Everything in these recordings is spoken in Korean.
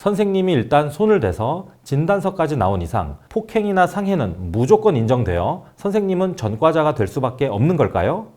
선생님이 일단 손을 대서 진단서까지 나온 이상 폭행이나 상해는 무조건 인정되어 선생님은 전과자가 될 수밖에 없는 걸까요?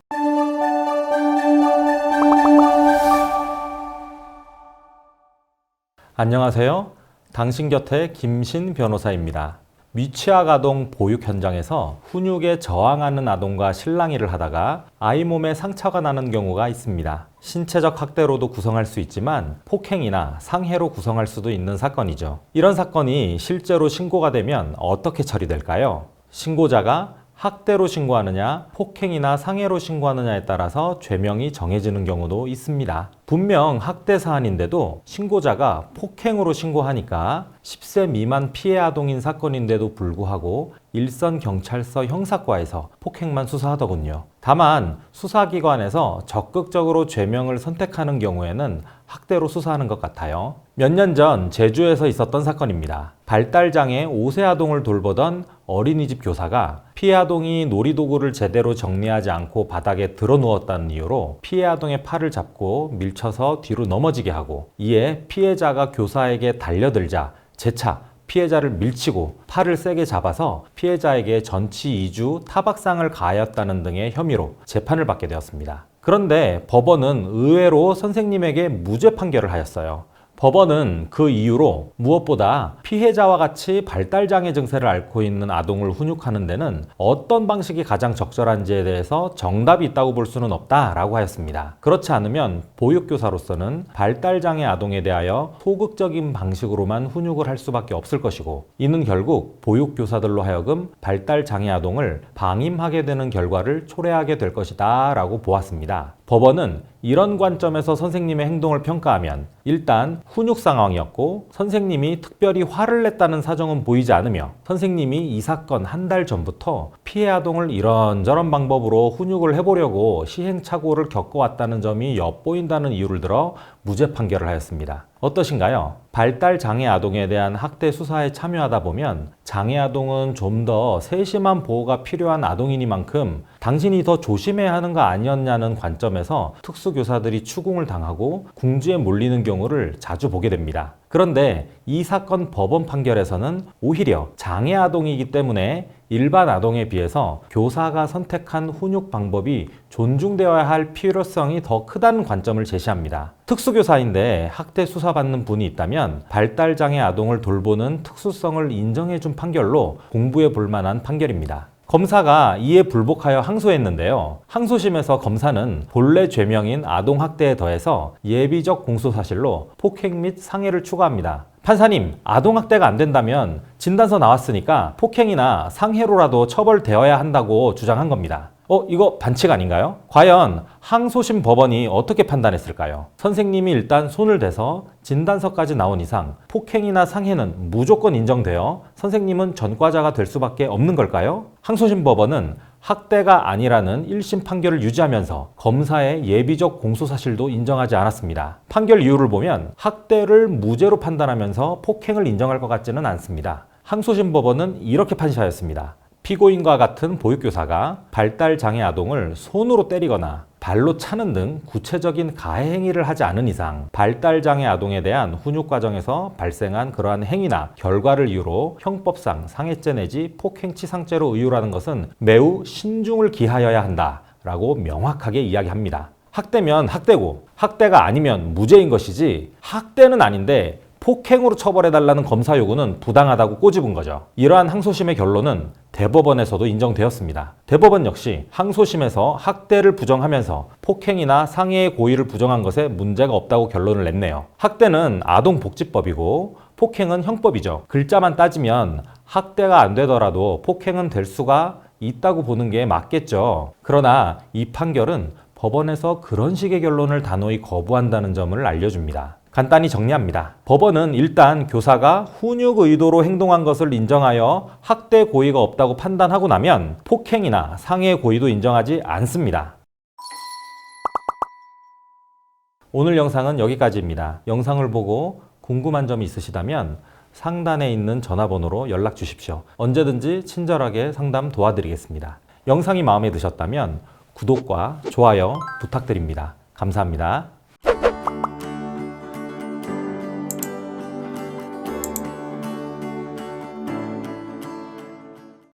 안녕하세요. 당신 곁에 김신 변호사입니다. 미취학 아동 보육 현장에서 훈육에 저항하는 아동과 실랑이를 하다가 아이 몸에 상처가 나는 경우가 있습니다. 신체적 학대로도 구성할 수 있지만 폭행이나 상해로 구성할 수도 있는 사건이죠. 이런 사건이 실제로 신고가 되면 어떻게 처리될까요? 신고자가 학대로 신고하느냐, 폭행이나 상해로 신고하느냐에 따라서 죄명이 정해지는 경우도 있습니다. 분명 학대 사안인데도 신고자가 폭행으로 신고하니까 10세 미만 피해 아동인 사건인데도 불구하고 일선 경찰서 형사과에서 폭행만 수사하더군요. 다만 수사기관에서 적극적으로 죄명을 선택하는 경우에는 학대로 수사하는 것 같아요. 몇 년 전 제주에서 있었던 사건입니다. 발달장애 5세 아동을 돌보던 어린이집 교사가 피해 아동이 놀이도구를 제대로 정리하지 않고 바닥에 드러누웠다는 이유로 피해 아동의 팔을 잡고 밀쳐서 뒤로 넘어지게 하고, 이에 피해자가 교사에게 달려들자 재차 피해자를 밀치고 팔을 세게 잡아서 피해자에게 전치 2주 타박상을 가하였다는 등의 혐의로 재판을 받게 되었습니다. 그런데 법원은 의외로 선생님에게 무죄 판결을 하였어요. 법원은 그 이유로 무엇보다 피해자와 같이 발달장애 증세를 앓고 있는 아동을 훈육하는 데는 어떤 방식이 가장 적절한지에 대해서 정답이 있다고 볼 수는 없다라고 하였습니다. 그렇지 않으면 보육교사로서는 발달장애 아동에 대하여 소극적인 방식으로만 훈육을 할 수밖에 없을 것이고, 이는 결국 보육교사들로 하여금 발달장애 아동을 방임하게 되는 결과를 초래하게 될 것이다 라고 보았습니다. 법원은 이런 관점에서 선생님의 행동을 평가하면 일단 훈육 상황이었고 선생님이 특별히 화를 냈다는 사정은 보이지 않으며, 선생님이 이 사건 한 달 전부터 피해 아동을 이런저런 방법으로 훈육을 해보려고 시행착오를 겪어왔다는 점이 엿보인다는 이유를 들어 무죄 판결을 하였습니다. 어떠신가요? 발달 장애 아동에 대한 학대 수사에 참여하다 보면 장애 아동은 좀 더 세심한 보호가 필요한 아동이니만큼 당신이 더 조심해야 하는 거 아니었냐는 관점에서 특수교사들이 추궁을 당하고 궁지에 몰리는 경우를 자주 보게 됩니다. 그런데 이 사건 법원 판결에서는 오히려 장애 아동이기 때문에 일반 아동에 비해서 교사가 선택한 훈육 방법이 존중되어야 할 필요성이 더 크다는 관점을 제시합니다. 특수교사인데 학대 수사받는 분이 있다면 발달장애 아동을 돌보는 특수성을 인정해준 판결로 공부해 볼 만한 판결입니다. 검사가 이에 불복하여 항소했는데요. 항소심에서 검사는 본래 죄명인 아동학대에 더해서 예비적 공소사실로 폭행 및 상해를 추가합니다. 판사님, 아동학대가 안 된다면 진단서 나왔으니까 폭행이나 상해로라도 처벌되어야 한다고 주장한 겁니다. 이거 반칙 아닌가요? 과연 항소심 법원이 어떻게 판단했을까요? 선생님이 일단 손을 대서 진단서까지 나온 이상 폭행이나 상해는 무조건 인정되어 선생님은 전과자가 될 수밖에 없는 걸까요? 항소심 법원은 학대가 아니라는 1심 판결을 유지하면서 검사의 예비적 공소사실도 인정하지 않았습니다. 판결 이유를 보면 학대를 무죄로 판단하면서 폭행을 인정할 것 같지는 않습니다. 항소심 법원은 이렇게 판시하였습니다. 피고인과 같은 보육교사가 발달장애 아동을 손으로 때리거나 발로 차는 등 구체적인 가해 행위를 하지 않은 이상 발달장애 아동에 대한 훈육 과정에서 발생한 그러한 행위나 결과를 이유로 형법상 상해죄 내지 폭행치상죄로 의율하는 것은 매우 신중을 기하여야 한다라고 명확하게 이야기합니다. 학대면 학대고 학대가 아니면 무죄인 것이지, 학대는 아닌데 폭행으로 처벌해달라는 검사 요구는 부당하다고 꼬집은 거죠. 이러한 항소심의 결론은 대법원에서도 인정되었습니다. 대법원 역시 항소심에서 학대를 부정하면서 폭행이나 상해의 고의를 부정한 것에 문제가 없다고 결론을 냈네요. 학대는 아동복지법이고 폭행은 형법이죠. 글자만 따지면 학대가 안 되더라도 폭행은 될 수가 있다고 보는 게 맞겠죠. 그러나 이 판결은 법원에서 그런 식의 결론을 단호히 거부한다는 점을 알려줍니다. 간단히 정리합니다. 법원은 일단 교사가 훈육 의도로 행동한 것을 인정하여 학대 고의가 없다고 판단하고 나면 폭행이나 상해 고의도 인정하지 않습니다. 오늘 영상은 여기까지입니다. 영상을 보고 궁금한 점이 있으시다면 상단에 있는 전화번호로 연락 주십시오. 언제든지 친절하게 상담 도와드리겠습니다. 영상이 마음에 드셨다면 구독과 좋아요 부탁드립니다. 감사합니다.